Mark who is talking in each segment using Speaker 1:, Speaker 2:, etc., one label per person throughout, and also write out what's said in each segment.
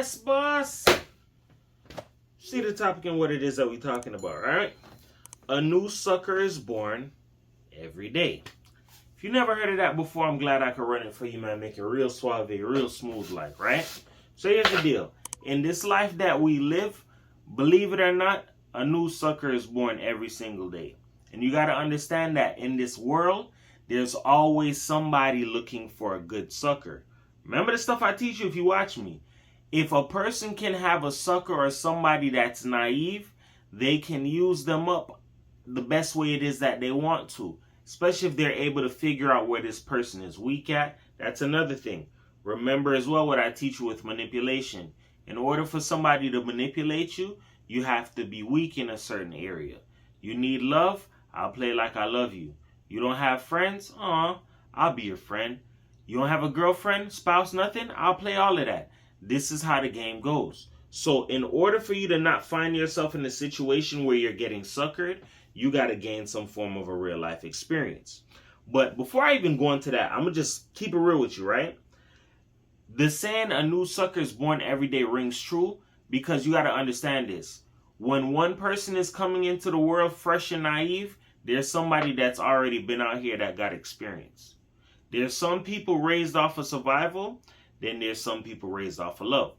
Speaker 1: Yes, boss. See the topic and what it is that we're talking about, right? A new sucker is born every day. If you never heard of that before, I'm glad I could run it for you, man. Make it real suave, real smooth like, right? So here's the deal. In this life that we live, believe it or not, a new sucker is born every single day. And you got to understand that in this world, there's always somebody looking for a good sucker. Remember the stuff I teach you if you watch me. If a person can have a sucker or somebody that's naive, they can use them up the best way it is that they want to. Especially if they're able to figure out where this person is weak at. That's another thing. Remember as well what I teach you with manipulation. In order for somebody to manipulate you, you have to be weak in a certain area. You need love? I'll play like I love you. You don't have friends? I'll be your friend. You don't have a girlfriend, spouse, nothing? I'll play all of that. This is how the game goes. So in order for you to not find yourself in a situation where you're getting suckered, you got to gain some form of a real life experience. But before I even go into that, I'm going to just keep it real with you, right? The saying a new sucker is born every day rings true because you got to understand this. When one person is coming into the world fresh and naive, there's somebody that's already been out here that got experience. There's some people raised off of survival, then there's some people raised off of love.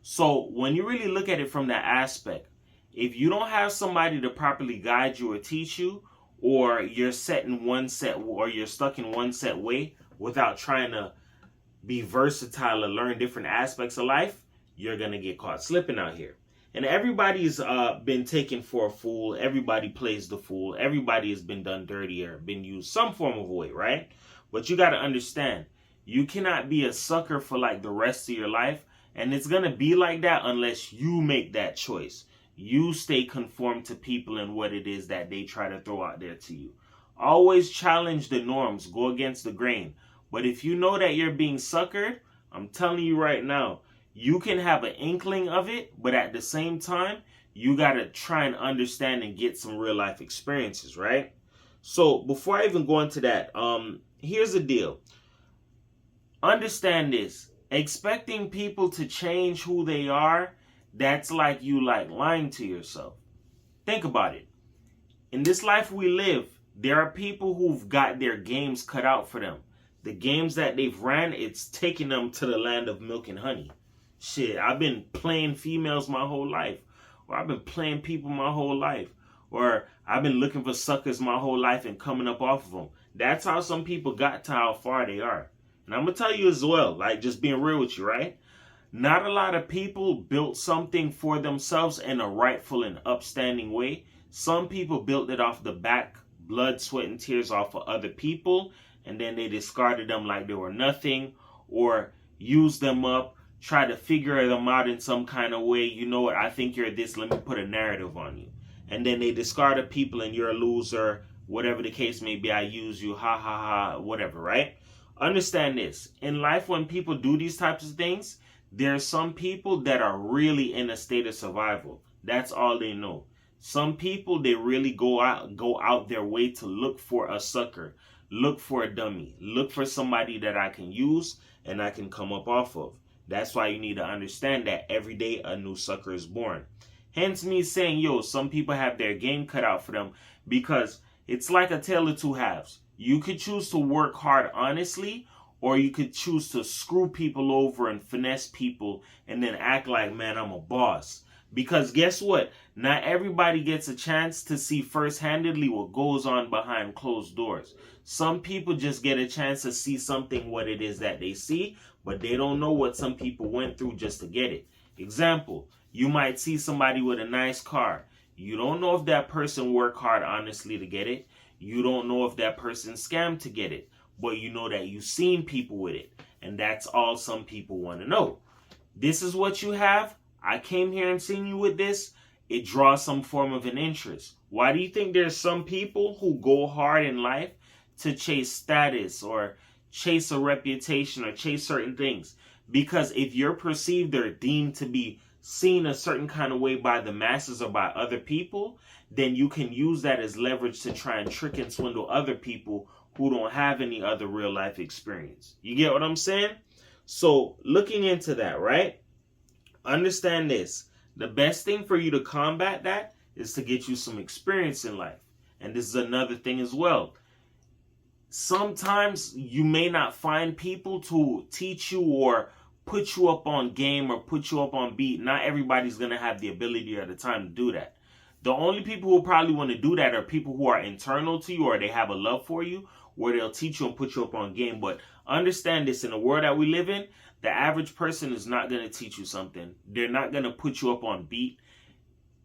Speaker 1: So when you really look at it from that aspect, if you don't have somebody to properly guide you or teach you, or you're set in one set, or you're stuck in one set way without trying to be versatile and learn different aspects of life, you're going to get caught slipping out here. And everybody's been taken for a fool. Everybody plays the fool. Everybody has been done dirty or been used some form of way, right? But you got to understand, you cannot be a sucker for like the rest of your life. And it's going to be like that unless you make that choice. You stay conformed to people and what it is that they try to throw out there to you. Always challenge the norms. Go against the grain. But if you know that you're being suckered, I'm telling you right now, you can have an inkling of it, but at the same time, you got to try and understand and get some real life experiences, right? So before I even go into that, here's the deal. Understand this. Expecting people to change who they are, that's like you like lying to yourself. Think about it. In this life we live, there are people who've got their games cut out for them. The games that they've ran, it's taking them to the land of milk and honey. Shit, I've been playing females my whole life. Or I've been playing people my whole life. Or I've been looking for suckers my whole life and coming up off of them. That's how some people got to how far they are. And I'm going to tell you as well, like just being real with you, right? Not a lot of people built something for themselves in a rightful and upstanding way. Some people built it off the back, blood, sweat, and tears off of other people. And then they discarded them like they were nothing or used them up, try to figure them out in some kind of way. You know what? I think you're this. Let me put a narrative on you. And then they discarded people and you're a loser. Whatever the case may be, I use you. Ha, ha, ha, whatever, right? Understand this. In life, when people do these types of things, there are some people that are really in a state of survival. That's all they know. Some people, they really go out their way to look for a sucker, look for a dummy, look for somebody that I can use and I can come up off of. That's why you need to understand that every day a new sucker is born. Hence me saying, yo, some people have their game cut out for them because it's like a tale of two halves. You could choose to work hard honestly, or you could choose to screw people over and finesse people and then act like, man, I'm a boss. Because guess what? Not everybody gets a chance to see first-handedly what goes on behind closed doors. Some people just get a chance to see something, what it is that they see, but they don't know what some people went through just to get it. Example, you might see somebody with a nice car. You don't know if that person worked hard honestly to get it. You don't know if that person scammed to get it. But you know that you've seen people with it. And that's all some people want to know. This is what you have. I came here and seen you with this. It draws some form of an interest. Why do you think there's some people who go hard in life to chase status or chase a reputation or chase certain things? Because if you're perceived or deemed to be seen a certain kind of way by the masses or by other people, then you can use that as leverage to try and trick and swindle other people who don't have any other real life experience. You get what I'm saying? So looking into that, right? understand this. The best thing for you to combat that is to get you some experience in life. And this is another thing as well. Sometimes you may not find people to teach you or put you up on game or put you up on beat. Not everybody's going to have the ability or the time to do that. The only people who probably want to do that are people who are internal to you or they have a love for you, where they'll teach you and put you up on game. But understand this, in the world that we live in, the average person is not going to teach you something. They're not going to put you up on beat,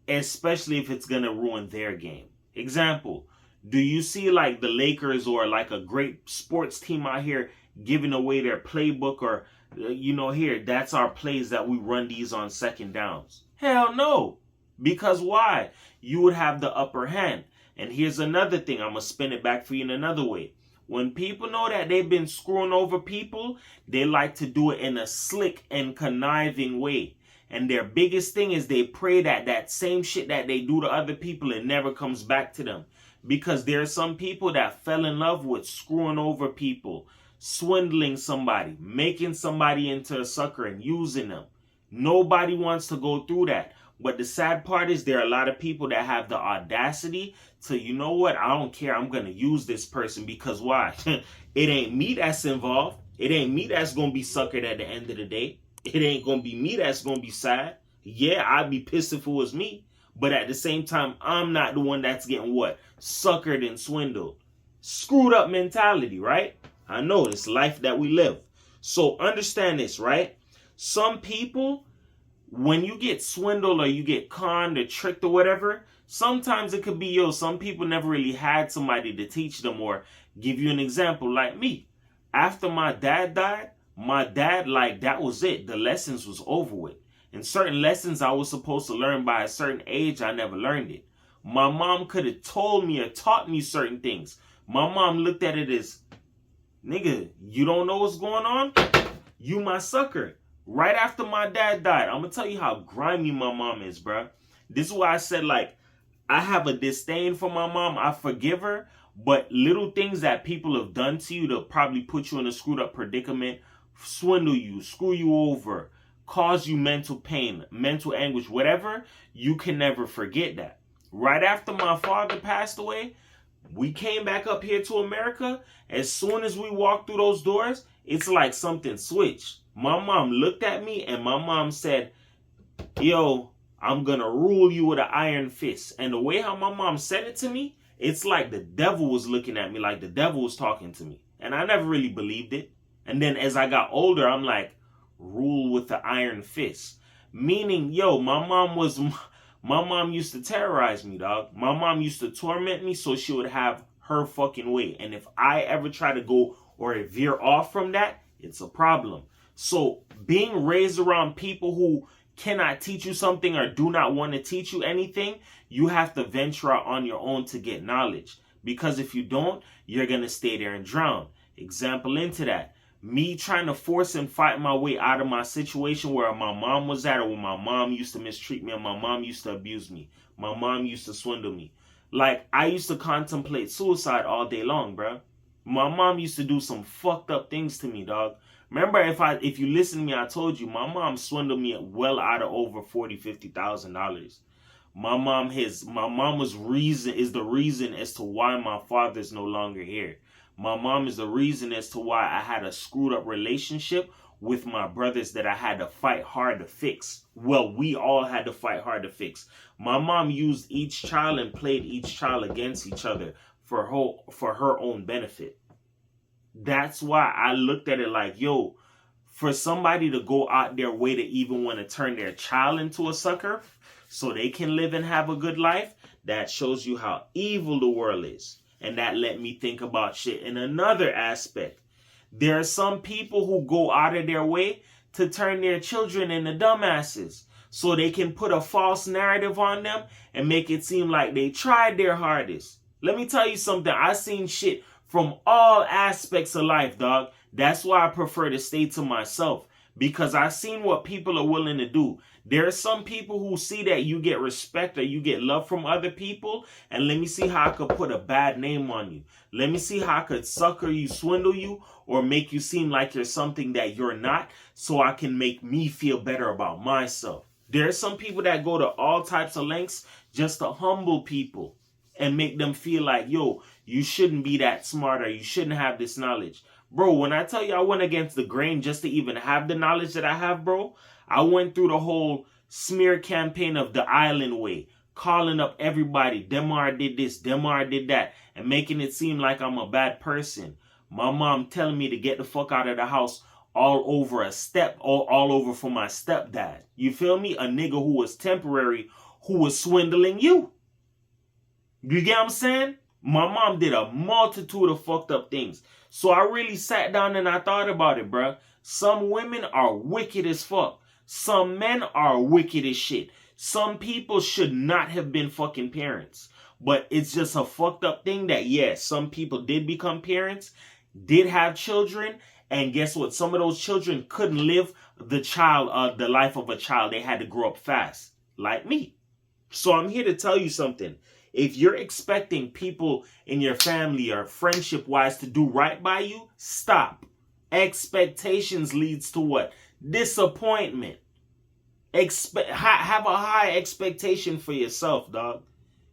Speaker 1: especially if it's going to ruin their game. Example, do you see like the Lakers or like a great sports team out here giving away their playbook or, here, that's our plays that we run these on second downs? Hell no. Because why? You would have the upper hand. And here's another thing. I'm going to spin it back for you in another way. When people know that they've been screwing over people, they like to do it in a slick and conniving way. And their biggest thing is they pray that that same shit that they do to other people, it never comes back to them. Because there are some people that fell in love with screwing over people, swindling somebody, making somebody into a sucker and using them. Nobody wants to go through that. But the sad part is there are a lot of people that have the audacity to, you know what, I don't care, I'm going to use this person because why? It ain't me that's involved. It ain't me that's going to be suckered at the end of the day. It ain't going to be me that's going to be sad. Yeah, I'd be pissed if it was me. But at the same time, I'm not the one that's getting what? Suckered and swindled. Screwed up mentality, right? I know, it's life that we live. So understand this, right? Some people, when you get swindled or you get conned or tricked or whatever, sometimes it could be, some people never really had somebody to teach them or give you an example like me. After my dad died, that was it. The lessons was over with. And certain lessons I was supposed to learn by a certain age, I never learned it. My mom could have told me or taught me certain things. My mom looked at it as, nigga, you don't know what's going on? You my sucker. Right after my dad died, I'm going to tell you how grimy my mom is, bruh. This is why I said, I have a disdain for my mom. I forgive her. But little things that people have done to you to probably put you in a screwed up predicament, swindle you, screw you over, cause you mental pain, mental anguish, whatever, you can never forget that. Right after my father passed away, we came back up here to America. As soon as we walked through those doors, it's like something switched. My mom looked at me and my mom said, yo, I'm going to rule you with an iron fist. And the way how my mom said it to me, it's like the devil was looking at me, like the devil was talking to me. And I never really believed it. And then as I got older, I'm like, rule with the iron fist. Meaning, my mom used to terrorize me, dog. My mom used to torment me so she would have her fucking way. And if I ever try to go or veer off from that, it's a problem. So being raised around people who cannot teach you something or do not want to teach you anything, you have to venture out on your own to get knowledge. Because if you don't, you're going to stay there and drown. Example into that. Me trying to force and fight my way out of my situation where my mom was at, or where my mom used to mistreat me and my mom used to abuse me. My mom used to swindle me. I used to contemplate suicide all day long, bro. My mom used to do some fucked up things to me, dog. Remember, if you listen to me, I told you, my mom swindled me well out of over $40,000-$50,000. My mom is the reason as to why my father's no longer here. My mom is the reason as to why I had a screwed up relationship with my brothers that I had to fight hard to fix. Well, we all had to fight hard to fix. My mom used each child and played each child against each other for her own benefit. That's why I looked at it like, for somebody to go out their way to even want to turn their child into a sucker so they can live and have a good life, that shows you how evil the world is. And that let me think about shit in another aspect. There are some people who go out of their way to turn their children into dumbasses so they can put a false narrative on them and make it seem like they tried their hardest. Let me tell you something. I've seen shit from all aspects of life, dog. That's why I prefer to stay to myself. because I've seen what people are willing to do. There are some people who see that you get respect or you get love from other people, and let me see how I could put a bad name on you. Let me see how I could sucker you, swindle you, or make you seem like you're something that you're not, so I can make me feel better about myself. There are some people that go to all types of lengths just to humble people and make them feel like, yo, you shouldn't be that smart or you shouldn't have this knowledge. Bro, when I tell you I went against the grain just to even have the knowledge that I have, bro, I went through the whole smear campaign of the island way, calling up everybody. Demar did this, Demar did that, and making it seem like I'm a bad person. My mom telling me to get the fuck out of the house all over all over for my stepdad. You feel me? A nigga who was temporary, who was swindling you. You get what I'm saying? My mom did a multitude of fucked up things. So I really sat down and I thought about it, bruh. Some women are wicked as fuck. Some men are wicked as shit. Some people should not have been fucking parents. But it's just a fucked up thing that, yes, some people did become parents, did have children, and guess what? Some of those children couldn't live the life of a child. They had to grow up fast, like me. So I'm here to tell you something. If you're expecting people in your family or friendship-wise to do right by you, stop. Expectations leads to what? Disappointment. Have a high expectation for yourself, dog.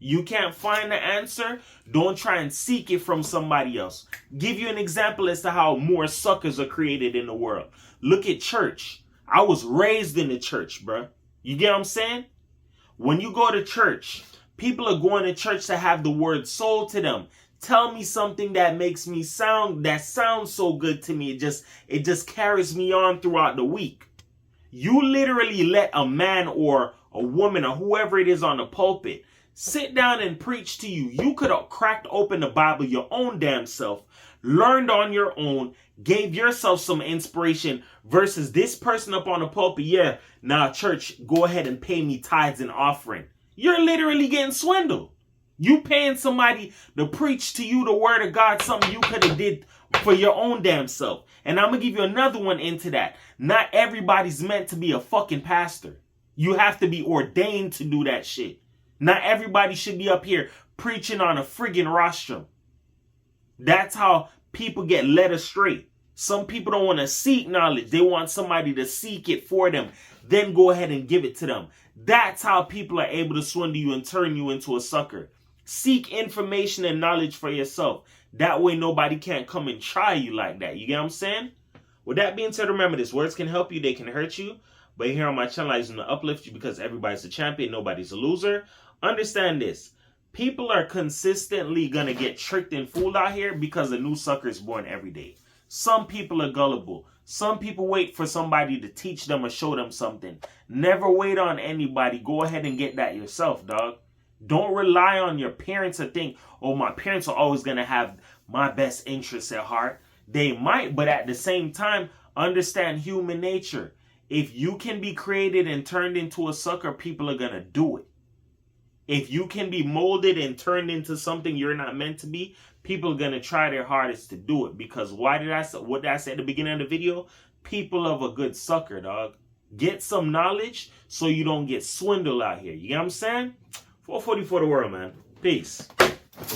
Speaker 1: You can't find the answer, don't try and seek it from somebody else. Give you an example as to how more suckers are created in the world. Look at church. I was raised in the church, bruh. You get what I'm saying? When you go to church, people are going to church to have the word sold to them. Tell me something that makes me that sounds so good to me. It just carries me on throughout the week. You literally let a man or a woman or whoever it is on the pulpit sit down and preach to you. You could have cracked open the Bible your own damn self, learned on your own, gave yourself some inspiration versus this person up on the pulpit. Yeah, now church, go ahead and pay me tithes and offering. You're literally getting swindled. You paying somebody to preach to you the word of God, something you could have did for your own damn self. And I'm going to give you another one into that. Not everybody's meant to be a fucking pastor. You have to be ordained to do that shit. Not everybody should be up here preaching on a friggin' rostrum. That's how people get led astray. Some people don't want to seek knowledge. They want somebody to seek it for them. Then go ahead and give it to them. That's how people are able to swindle you and turn you into a sucker. Seek information and knowledge for yourself. That way nobody can't come and try you like that. You get what I'm saying? With that being said, remember this. Words can help you. They can hurt you. But here on my channel, I just want to uplift you because everybody's a champion. Nobody's a loser. Understand this. People are consistently going to get tricked and fooled out here because a new sucker is born every day. Some people are gullible. Some people wait for somebody to teach them or show them something. Never wait on anybody. Go ahead and get that yourself, dog. Don't rely on your parents to think, oh, my parents are always going to have my best interests at heart. They might, but at the same time, understand human nature. If you can be created and turned into a sucker, people are going to do it. If you can be molded and turned into something you're not meant to be, people are going to try their hardest to do it. Because what did I say at the beginning of the video? People of a good sucker, dog. Get some knowledge so you don't get swindled out here. You get what I'm saying? 440 for the world, man. Peace.